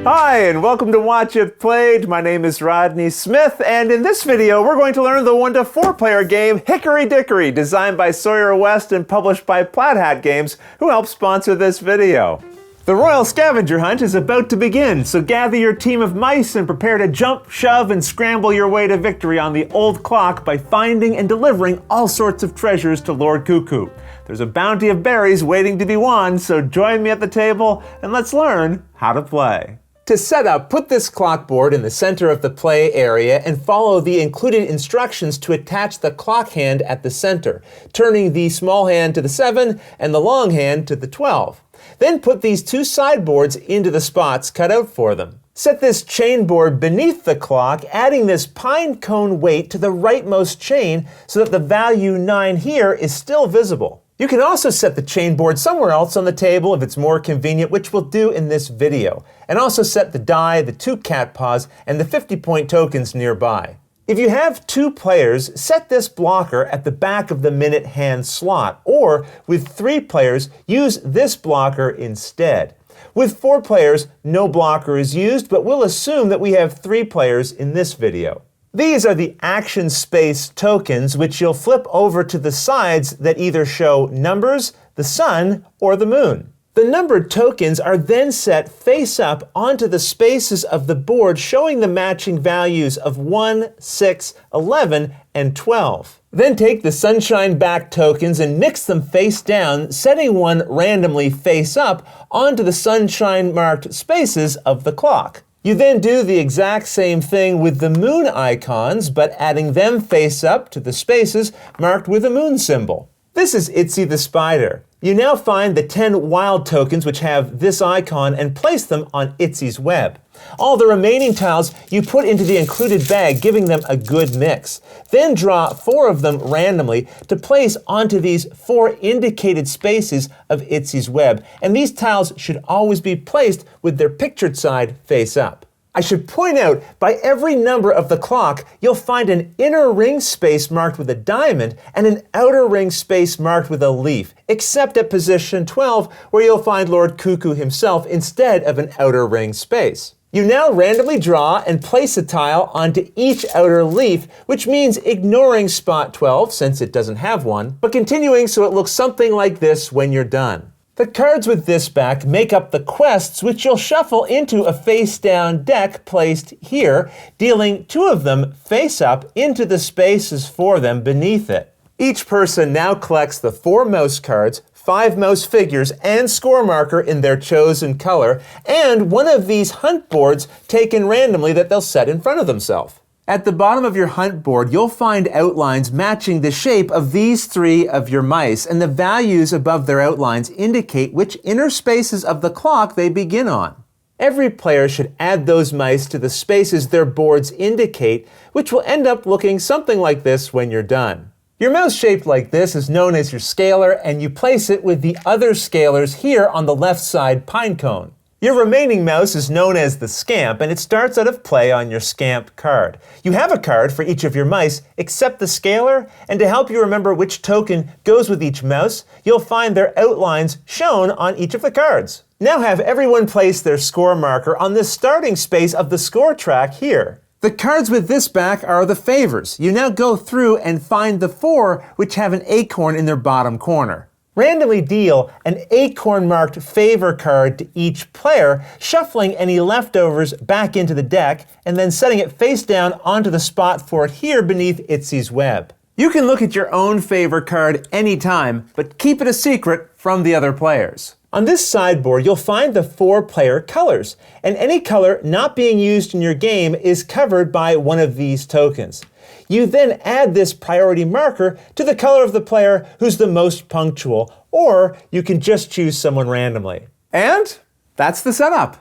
Hi, and welcome to Watch It Played. My name is Rodney Smith, and in this video, we're going to learn the 1 to 4 player game Hickory Dickory, designed by Sawyer West and published by Plaid Hat Games, who helped sponsor this video. The Royal Scavenger Hunt is about to begin, so gather your team of mice and prepare to jump, shove, and scramble your way to victory on the old clock by finding and delivering all sorts of treasures to Lord Cuckoo. There's a bounty of berries waiting to be won, so join me at the table and let's learn how to play. To set up, put this clock board in the center of the play area and follow the included instructions to attach the clock hand at the center, turning the small hand to the 7 and the long hand to the 12. Then put these two sideboards into the spots cut out for them. Set this chain board beneath the clock, adding this pine cone weight to the rightmost chain so that the value 9 here is still visible. You can also set the chain board somewhere else on the table if it's more convenient, which we'll do in this video. And also set the die, the 2 cat paws, and the 50-point tokens nearby. If you have 2 players, set this blocker at the back of the minute hand slot, or with 3 players, use this blocker instead. With 4 players, no blocker is used, but we'll assume that we have 3 players in this video. These are the action space tokens, which you'll flip over to the sides that either show numbers, the sun, or the moon. The numbered tokens are then set face up onto the spaces of the board, showing the matching values of 1, 6, 11, and 12. Then take the sunshine back tokens and mix them face down, setting one randomly face up onto the sunshine marked spaces of the clock. You then do the exact same thing with the moon icons, but adding them face up to the spaces marked with a moon symbol. This is Itsy the spider. You now find the 10 wild tokens which have this icon and place them on Itsy's web. All the remaining tiles you put into the included bag, giving them a good mix. Then draw 4 of them randomly to place onto these 4 indicated spaces of Itsy's web, and these tiles should always be placed with their pictured side face up. I should point out, by every number of the clock, you'll find an inner ring space marked with a diamond and an outer ring space marked with a leaf, except at position 12, where you'll find Lord Cuckoo himself instead of an outer ring space. You now randomly draw and place a tile onto each outer leaf, which means ignoring spot 12 since it doesn't have one, but continuing so it looks something like this when you're done. The cards with this back make up the quests, which you'll shuffle into a face-down deck placed here, dealing 2 of them face up into the spaces for them beneath it. Each person now collects the 4 mouse cards, 5 mouse figures, and score marker in their chosen color, and one of these hunt boards taken randomly that they'll set in front of themselves. At the bottom of your hunt board, you'll find outlines matching the shape of these 3 of your mice, and the values above their outlines indicate which inner spaces of the clock they begin on. Every player should add those mice to the spaces their boards indicate, which will end up looking something like this when you're done. Your mouse shaped like this is known as your scaler, and you place it with the other scalars here on the left side pine cone. Your remaining mouse is known as the Scamp, and it starts out of play on your Scamp card. You have a card for each of your mice except the scalar, and to help you remember which token goes with each mouse, you'll find their outlines shown on each of the cards. Now have everyone place their score marker on the starting space of the score track here. The cards with this back are the favors. You now go through and find the 4 which have an acorn in their bottom corner. Randomly deal an acorn-marked favor card to each player, shuffling any leftovers back into the deck, and then setting it face down onto the spot for it here beneath Itsy's web. You can look at your own favor card anytime, but keep it a secret from the other players. On this sideboard, you'll find the 4-player colors, and any color not being used in your game is covered by one of these tokens. You then add this priority marker to the color of the player who's the most punctual, or you can just choose someone randomly. And that's the setup.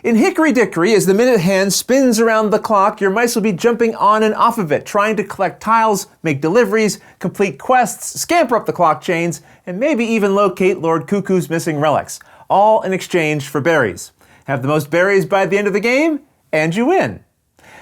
In Hickory Dickory, as the minute hand spins around the clock, your mice will be jumping on and off of it, trying to collect tiles, make deliveries, complete quests, scamper up the clock chains, and maybe even locate Lord Cuckoo's missing relics, all in exchange for berries. Have the most berries by the end of the game, and you win.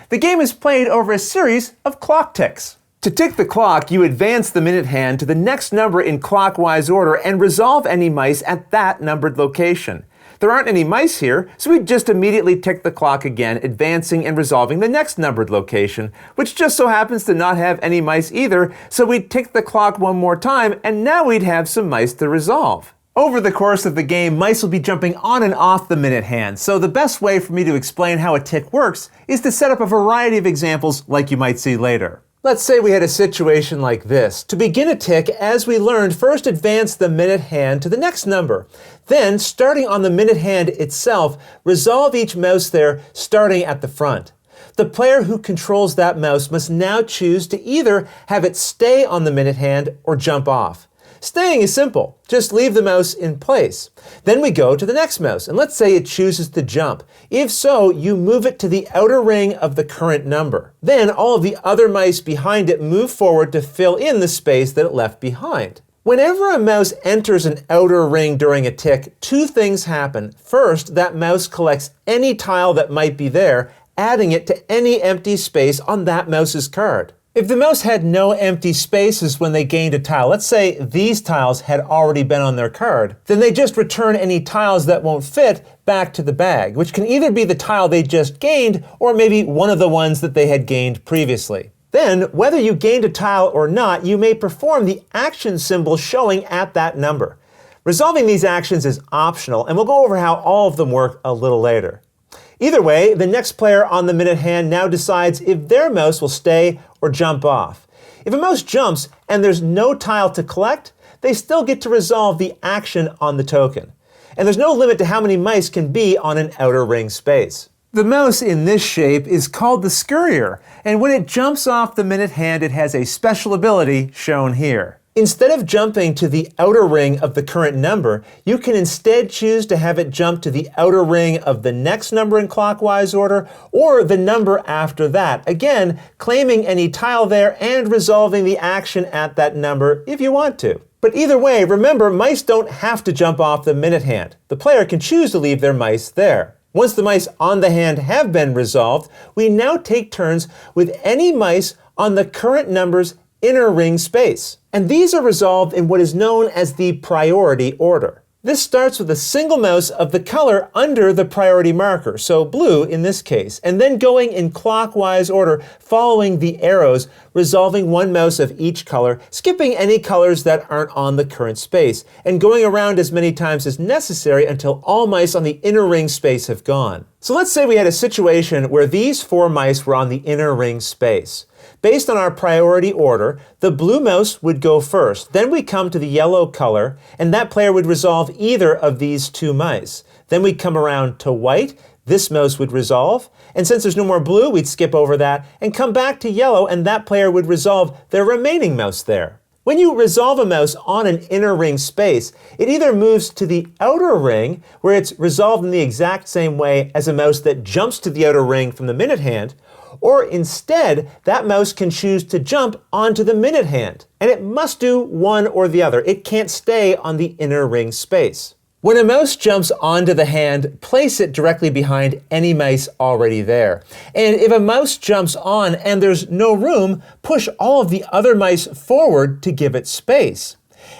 The game is played over a series of clock ticks. To tick the clock, you advance the minute hand to the next number in clockwise order and resolve any mice at that numbered location. There aren't any mice here, so we just immediately tick the clock again, advancing and resolving the next numbered location, which just so happens to not have any mice either, so we'd tick the clock one more time, and now we'd have some mice to resolve. Over the course of the game, mice will be jumping on and off the minute hand, so the best way for me to explain how a tick works is to set up a variety of examples like you might see later. Let's say we had a situation like this. To begin a tick, as we learned, first advance the minute hand to the next number. Then, starting on the minute hand itself, resolve each mouse there, starting at the front. The player who controls that mouse must now choose to either have it stay on the minute hand or jump off. Staying is simple. Just leave the mouse in place. Then we go to the next mouse, and let's say it chooses to jump. If so, you move it to the outer ring of the current number. Then all of the other mice behind it move forward to fill in the space that it left behind. Whenever a mouse enters an outer ring during a tick, two things happen. First, that mouse collects any tile that might be there, adding it to any empty space on that mouse's card. If the mouse had no empty spaces when they gained a tile, let's say these tiles had already been on their card, then they just return any tiles that won't fit back to the bag, which can either be the tile they just gained or maybe one of the ones that they had gained previously. Then, whether you gained a tile or not, you may perform the action symbol showing at that number. Resolving these actions is optional, and we'll go over how all of them work a little later. Either way, the next player on the minute hand now decides if their mouse will stay or jump off. If a mouse jumps and there's no tile to collect, they still get to resolve the action on the token. And there's no limit to how many mice can be on an outer ring space. The mouse in this shape is called the Scurrier, and when it jumps off the minute hand, it has a special ability shown here. Instead of jumping to the outer ring of the current number, you can instead choose to have it jump to the outer ring of the next number in clockwise order or the number after that, again, claiming any tile there and resolving the action at that number if you want to. But either way, remember, mice don't have to jump off the minute hand. The player can choose to leave their mice there. Once the mice on the hand have been resolved, we now take turns with any mice on the current number's inner ring space. And these are resolved in what is known as the priority order. This starts with a single mouse of the color under the priority marker, so blue in this case, and then going in clockwise order, following the arrows, resolving one mouse of each color, skipping any colors that aren't on the current space, and going around as many times as necessary until all mice on the inner ring space have gone. So let's say we had a situation where these 4 mice were on the inner ring space. Based on our priority order, the blue mouse would go first. Then we come to the yellow color, and that player would resolve either of these 2 mice. Then we'd come around to white. This mouse would resolve. And since there's no more blue, we'd skip over that and come back to yellow, and that player would resolve their remaining mouse there. When you resolve a mouse on an inner ring space, it either moves to the outer ring, where it's resolved in the exact same way as a mouse that jumps to the outer ring from the minute hand, or instead, that mouse can choose to jump onto the minute hand. And it must do one or the other. It can't stay on the inner ring space. When a mouse jumps onto the hand, place it directly behind any mice already there. And if a mouse jumps on and there's no room, push all of the other mice forward to give it space.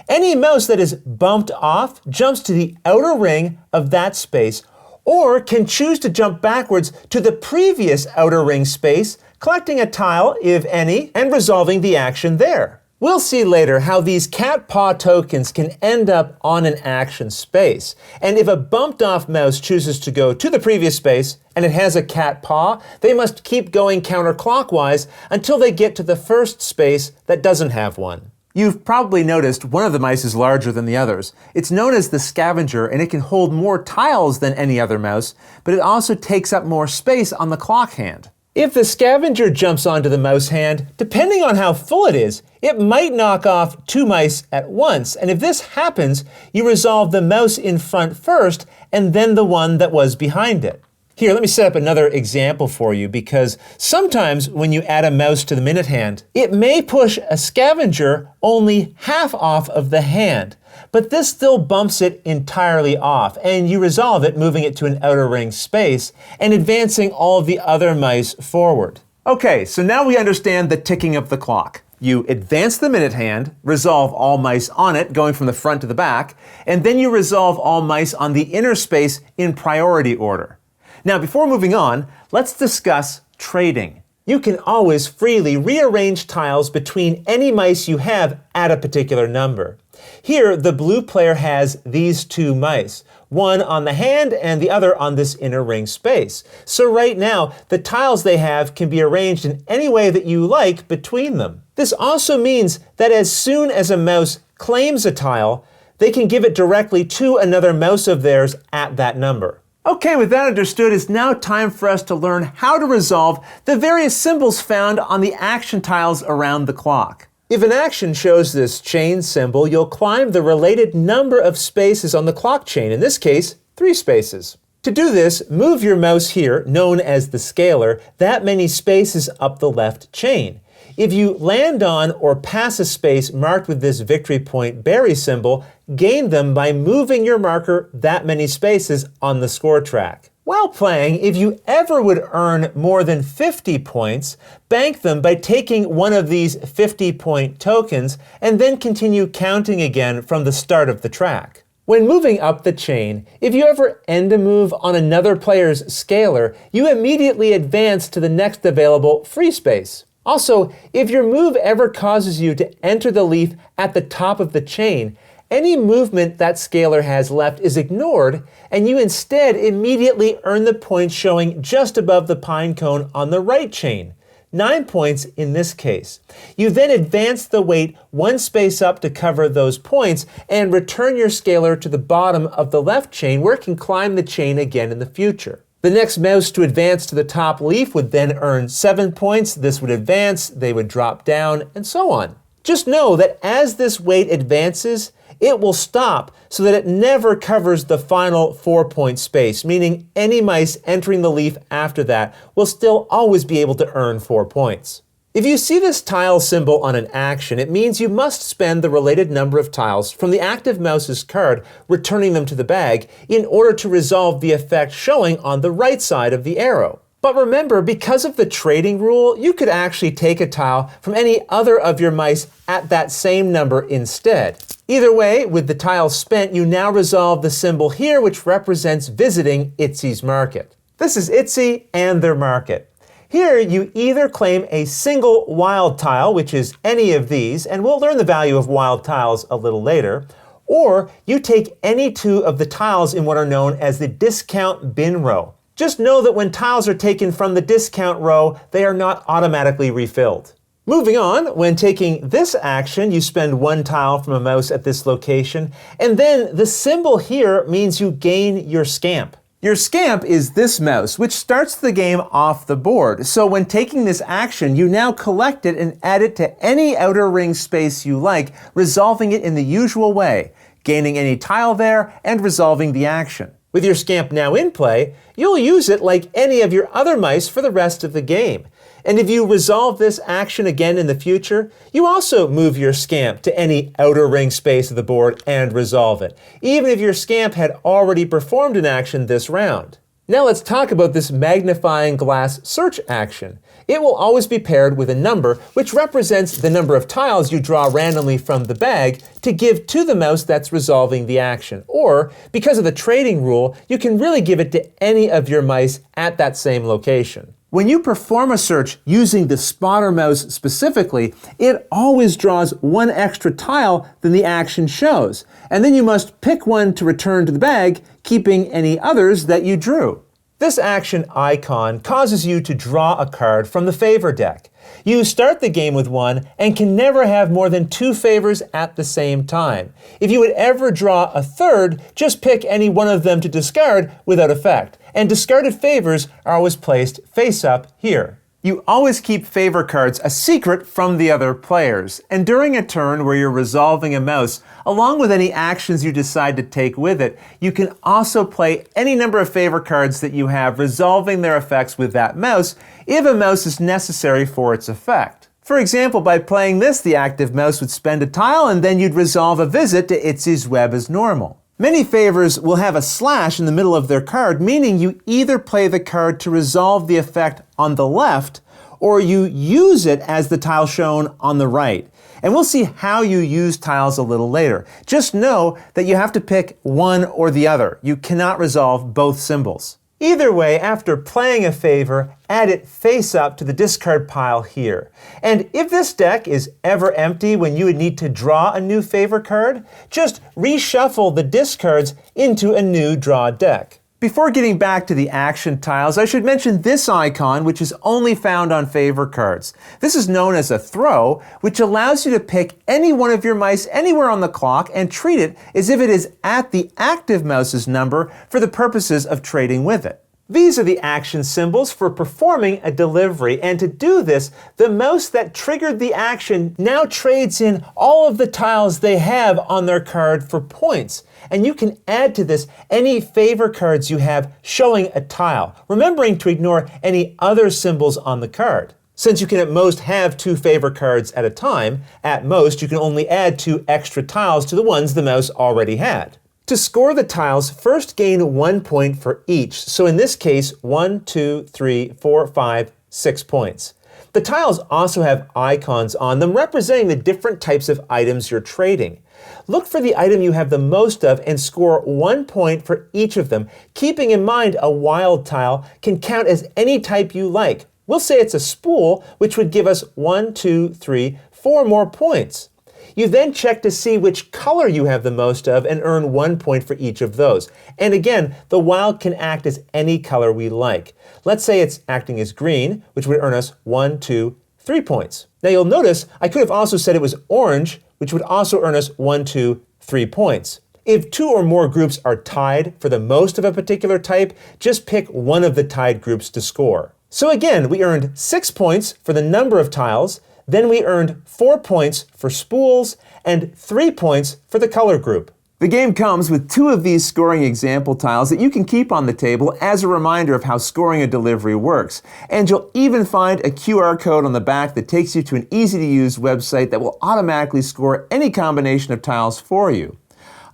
Any mouse that is bumped off jumps to the outer ring of that space, or can choose to jump backwards to the previous outer ring space, collecting a tile, if any, and resolving the action there. We'll see later how these cat paw tokens can end up on an action space. And if a bumped off mouse chooses to go to the previous space and it has a cat paw, they must keep going counterclockwise until they get to the first space that doesn't have one. You've probably noticed one of the mice is larger than the others. It's known as the Scavenger, and it can hold more tiles than any other mouse, but it also takes up more space on the clock hand. If the Scavenger jumps onto the mouse hand, depending on how full it is, it might knock off 2 mice at once. And if this happens, you resolve the mouse in front first, and then the one that was behind it. Here, let me set up another example for you, because sometimes when you add a mouse to the minute hand, it may push a Scavenger only half off of the hand, but this still bumps it entirely off, and you resolve it, moving it to an outer ring space and advancing all of the other mice forward. Okay, so now we understand the ticking of the clock. You advance the minute hand, resolve all mice on it, going from the front to the back, and then you resolve all mice on the inner space in priority order. Now, before moving on, let's discuss trading. You can always freely rearrange tiles between any mice you have at a particular number. Here, the blue player has these two mice, one on the hand and the other on this inner ring space. So right now, the tiles they have can be arranged in any way that you like between them. This also means that as soon as a mouse claims a tile, they can give it directly to another mouse of theirs at that number. Okay, with that understood, it's now time for us to learn how to resolve the various symbols found on the action tiles around the clock. If an action shows this chain symbol, you'll climb the related number of spaces on the clock chain, in this case, 3 spaces. To do this, move your mouse here, known as the scaler, that many spaces up the left chain. If you land on or pass a space marked with this victory point berry symbol, gain them by moving your marker that many spaces on the score track. While playing, if you ever would earn more than 50 points, bank them by taking one of these 50-point tokens and then continue counting again from the start of the track. When moving up the chain, if you ever end a move on another player's scaler, you immediately advance to the next available free space. Also, if your move ever causes you to enter the leaf at the top of the chain, any movement that scaler has left is ignored, and you instead immediately earn the points showing just above the pine cone on the right chain. 9 points in this case. You then advance the weight 1 space up to cover those points and return your scaler to the bottom of the left chain where it can climb the chain again in the future. The next mouse to advance to the top leaf would then earn 7 points. This would advance, they would drop down, and so on. Just know that as this weight advances, it will stop so that it never covers the final 4-point space, meaning any mice entering the leaf after that will still always be able to earn 4 points. If you see this tile symbol on an action, it means you must spend the related number of tiles from the active mouse's card, returning them to the bag, in order to resolve the effect showing on the right side of the arrow. But remember, because of the trading rule, you could actually take a tile from any other of your mice at that same number instead. Either way, with the tiles spent, you now resolve the symbol here, which represents visiting Itsy's market. This is Itsy and their market. Here, you either claim a single wild tile, which is any of these, and we'll learn the value of wild tiles a little later, or you take any 2 of the tiles in what are known as the discount bin row. Just know that when tiles are taken from the discount row, they are not automatically refilled. Moving on, when taking this action, you spend 1 tile from a mouse at this location, and then the symbol here means you gain your Scamp. Your Scamp is this mouse, which starts the game off the board. So when taking this action, you now collect it and add it to any outer ring space you like, resolving it in the usual way, gaining any tile there and resolving the action. With your Scamp now in play, you'll use it like any of your other mice for the rest of the game. And if you resolve this action again in the future, you also move your Scamp to any outer ring space of the board and resolve it, even if your Scamp had already performed an action this round. Now let's talk about this magnifying glass search action. It will always be paired with a number, which represents the number of tiles you draw randomly from the bag to give to the mouse that's resolving the action. Or, because of the trading rule, you can really give it to any of your mice at that same location. When you perform a search using the spotter mouse specifically, it always draws 1 extra tile than the action shows, and then you must pick one to return to the bag, keeping any others that you drew. This action icon causes you to draw a card from the favor deck. You start the game with 1 and can never have more than 2 favors at the same time. If you would ever draw a third, just pick any one of them to discard without effect. And discarded favors are always placed face up here. You always keep favor cards a secret from the other players. And during a turn where you're resolving a mouse, along with any actions you decide to take with it, you can also play any number of favor cards that you have, resolving their effects with that mouse if a mouse is necessary for its effect. For example, by playing this, the active mouse would spend a tile and then you'd resolve a visit to Itsy's web as normal. Many favors will have a slash in the middle of their card, meaning you either play the card to resolve the effect on the left, or you use it as the tile shown on the right. And we'll see how you use tiles a little later. Just know that you have to pick one or the other. You cannot resolve both symbols. Either way, after playing a favor, add it face up to the discard pile here. And if this deck is ever empty when you would need to draw a new favor card, just reshuffle the discards into a new draw deck. Before getting back to the action tiles, I should mention this icon, which is only found on favor cards. This is known as a throw, which allows you to pick any one of your mice anywhere on the clock and treat it as if it is at the active mouse's number for the purposes of trading with it. These are the action symbols for performing a delivery, and to do this, the mouse that triggered the action now trades in all of the tiles they have on their card for points. And you can add to this any favor cards you have showing a tile, remembering to ignore any other symbols on the card. Since you can at most have 2 favor cards at a time, at most you can only add 2 extra tiles to the ones the mouse already had. To score the tiles, first gain 1 point for each. So in this case, 1, 2, 3, 4, 5, 6 points. The tiles also have icons on them representing the different types of items you're trading. Look for the item you have the most of and score 1 point for each of them, keeping in mind a wild tile can count as any type you like. We'll say it's a spool, which would give us 1, 2, 3, 4 more points. You then check to see which color you have the most of and earn 1 point for each of those. And again, the wild can act as any color we like. Let's say it's acting as green, which would earn us 1, 2, 3 points. Now you'll notice I could have also said it was orange, which would also earn us 1, 2, 3 points. If 2 or more groups are tied for the most of a particular type, just pick one of the tied groups to score. So again, we earned 6 points for the number of tiles, then we earned 4 points for spools and 3 points for the color group. The game comes with 2 of these scoring example tiles that you can keep on the table as a reminder of how scoring a delivery works. And you'll even find a QR code on the back that takes you to an easy-to-use website that will automatically score any combination of tiles for you.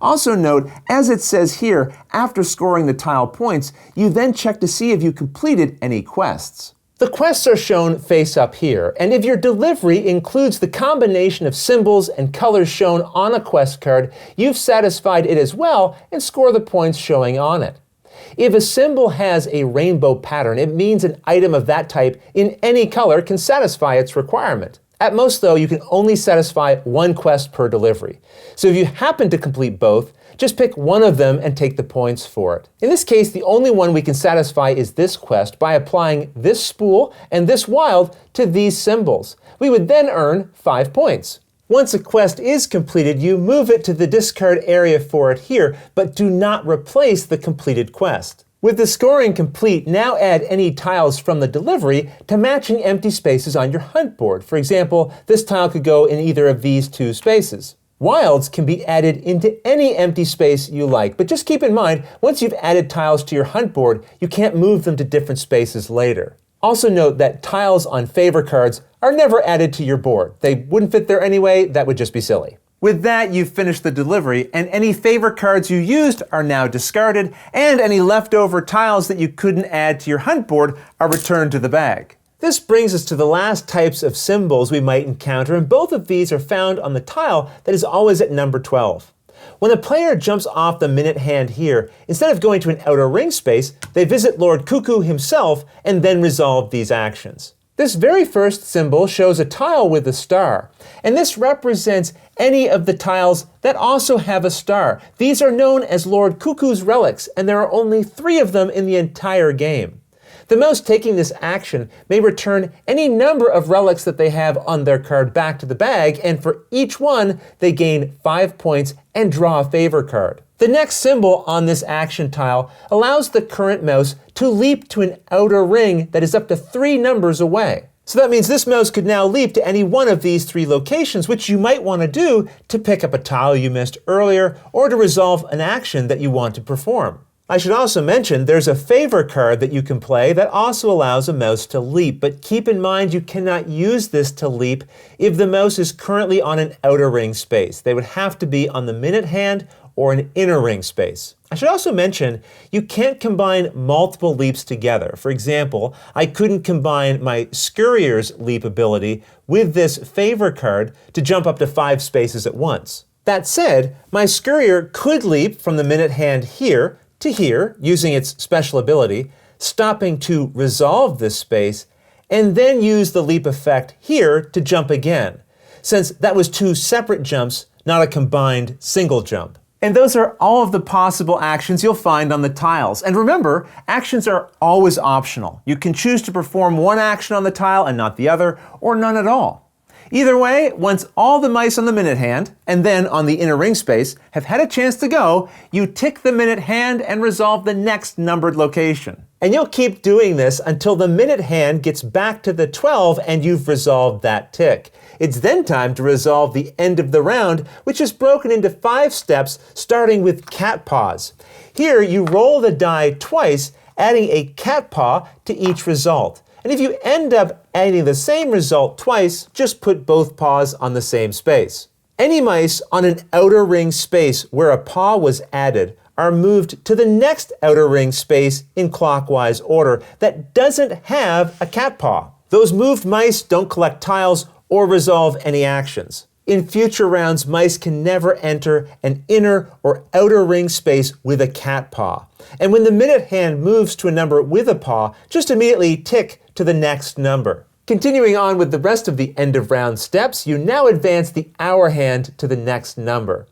Also note, as it says here, after scoring the tile points, you then check to see if you completed any quests. The quests are shown face up here, and if your delivery includes the combination of symbols and colors shown on a quest card, you've satisfied it as well and score the points showing on it. If a symbol has a rainbow pattern, it means an item of that type in any color can satisfy its requirement. At most, though, you can only satisfy 1 quest per delivery. So if you happen to complete both, just pick one of them and take the points for it. In this case, the only one we can satisfy is this quest by applying this spool and this wild to these symbols. We would then earn 5 points. Once a quest is completed, you move it to the discard area for it here, but do not replace the completed quest. With the scoring complete, now add any tiles from the delivery to matching empty spaces on your hunt board. For example, this tile could go in either of these 2 spaces. Wilds can be added into any empty space you like, but just keep in mind, once you've added tiles to your hunt board, you can't move them to different spaces later. Also note that tiles on favor cards are never added to your board. They wouldn't fit there anyway, that would just be silly. With that, you've finished the delivery, and any favor cards you used are now discarded, and any leftover tiles that you couldn't add to your hunt board are returned to the bag. This brings us to the last types of symbols we might encounter, and both of these are found on the tile that is always at number 12. When a player jumps off the minute hand here, instead of going to an outer ring space, they visit Lord Cuckoo himself and then resolve these actions. This very first symbol shows a tile with a star, and this represents any of the tiles that also have a star. These are known as Lord Cuckoo's relics, and there are only 3 of them in the entire game. The mouse taking this action may return any number of relics that they have on their card back to the bag, and for each one, they gain 5 points and draw a favor card. The next symbol on this action tile allows the current mouse to leap to an outer ring that is up to 3 numbers away. So that means this mouse could now leap to any one of these 3 locations, which you might want to do to pick up a tile you missed earlier or to resolve an action that you want to perform. I should also mention there's a favor card that you can play that also allows a mouse to leap, but keep in mind you cannot use this to leap if the mouse is currently on an outer ring space. They would have to be on the minute hand or an inner ring space. I should also mention, you can't combine multiple leaps together. For example, I couldn't combine my Scurrier's leap ability with this favor card to jump up to 5 spaces at once. That said, my Scurrier could leap from the minute hand here to here using its special ability, stopping to resolve this space, and then use the leap effect here to jump again, since that was 2 separate jumps, not a combined single jump. And those are all of the possible actions you'll find on the tiles. And remember, actions are always optional. You can choose to perform one action on the tile and not the other, or none at all. Either way, once all the mice on the minute hand, and then on the inner ring space, have had a chance to go, you tick the minute hand and resolve the next numbered location. And you'll keep doing this until the minute hand gets back to the 12 and you've resolved that tick. It's then time to resolve the end of the round, which is broken into 5 steps, starting with cat paws. Here, you roll the die twice, adding a cat paw to each result. And if you end up adding the same result twice, just put both paws on the same space. Any mice on an outer ring space where a paw was added are moved to the next outer ring space in clockwise order that doesn't have a cat paw. Those moved mice don't collect tiles or resolve any actions. In future rounds, mice can never enter an inner or outer ring space with a cat paw. And when the minute hand moves to a number with a paw, just immediately tick to the next number. Continuing on with the rest of the end of round steps, you now advance the hour hand to the next number.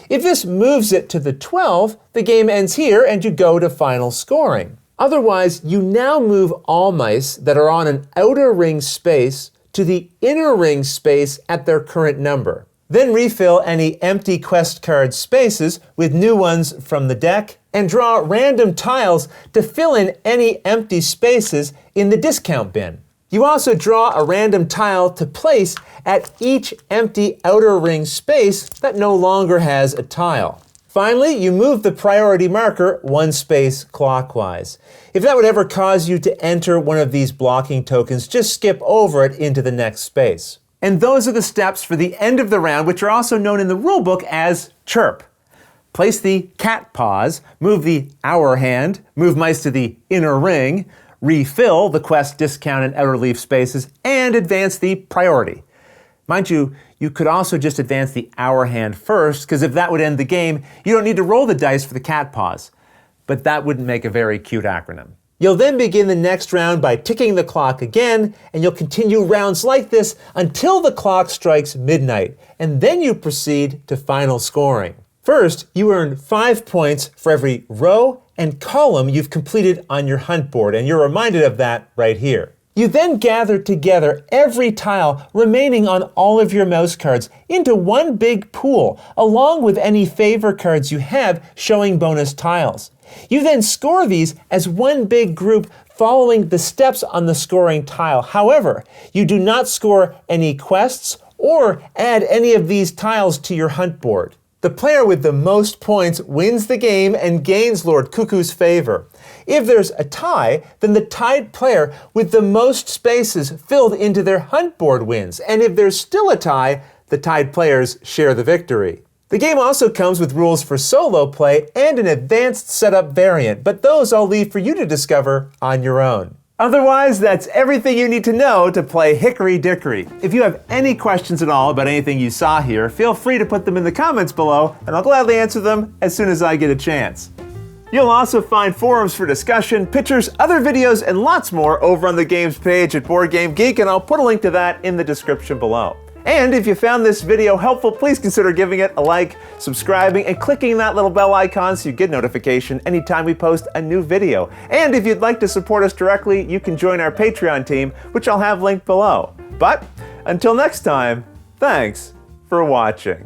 If this moves it to the 12, the game ends here and you go to final scoring. Otherwise, you now move all mice that are on an outer ring space to the inner ring space at their current number. Then refill any empty quest card spaces with new ones from the deck and draw random tiles to fill in any empty spaces in the discount bin. You also draw a random tile to place at each empty outer ring space that no longer has a tile. Finally, you move the priority marker 1 space clockwise. If that would ever cause you to enter one of these blocking tokens, just skip over it into the next space. And those are the steps for the end of the round, which are also known in the rulebook as chirp. Place the cat paws, move the hour hand, move mice to the inner ring, refill the quest discount and outer leaf spaces, and advance the priority. Mind you, you could also just advance the hour hand first, because if that would end the game, you don't need to roll the dice for the cat paws. But that wouldn't make a very cute acronym. You'll then begin the next round by ticking the clock again, and you'll continue rounds like this until the clock strikes midnight, and then you proceed to final scoring. First, you earn 5 points for every row and column you've completed on your hunt board, and you're reminded of that right here. You then gather together every tile remaining on all of your mouse cards into one big pool, along with any favor cards you have showing bonus tiles. You then score these as one big group following the steps on the scoring tile. However, you do not score any quests or add any of these tiles to your hunt board. The player with the most points wins the game and gains Lord Cuckoo's favor. If there's a tie, then the tied player with the most spaces filled into their hunt board wins. And if there's still a tie, the tied players share the victory. The game also comes with rules for solo play and an advanced setup variant, but those I'll leave for you to discover on your own. Otherwise, that's everything you need to know to play Hickory Dickory. If you have any questions at all about anything you saw here, feel free to put them in the comments below, and I'll gladly answer them as soon as I get a chance. You'll also find forums for discussion, pictures, other videos, and lots more over on the games page at Board Game Geek, and I'll put a link to that in the description below. And if you found this video helpful, please consider giving it a like, subscribing, and clicking that little bell icon so you get notification anytime we post a new video. And if you'd like to support us directly, you can join our Patreon team, which I'll have linked below. But until next time, thanks for watching.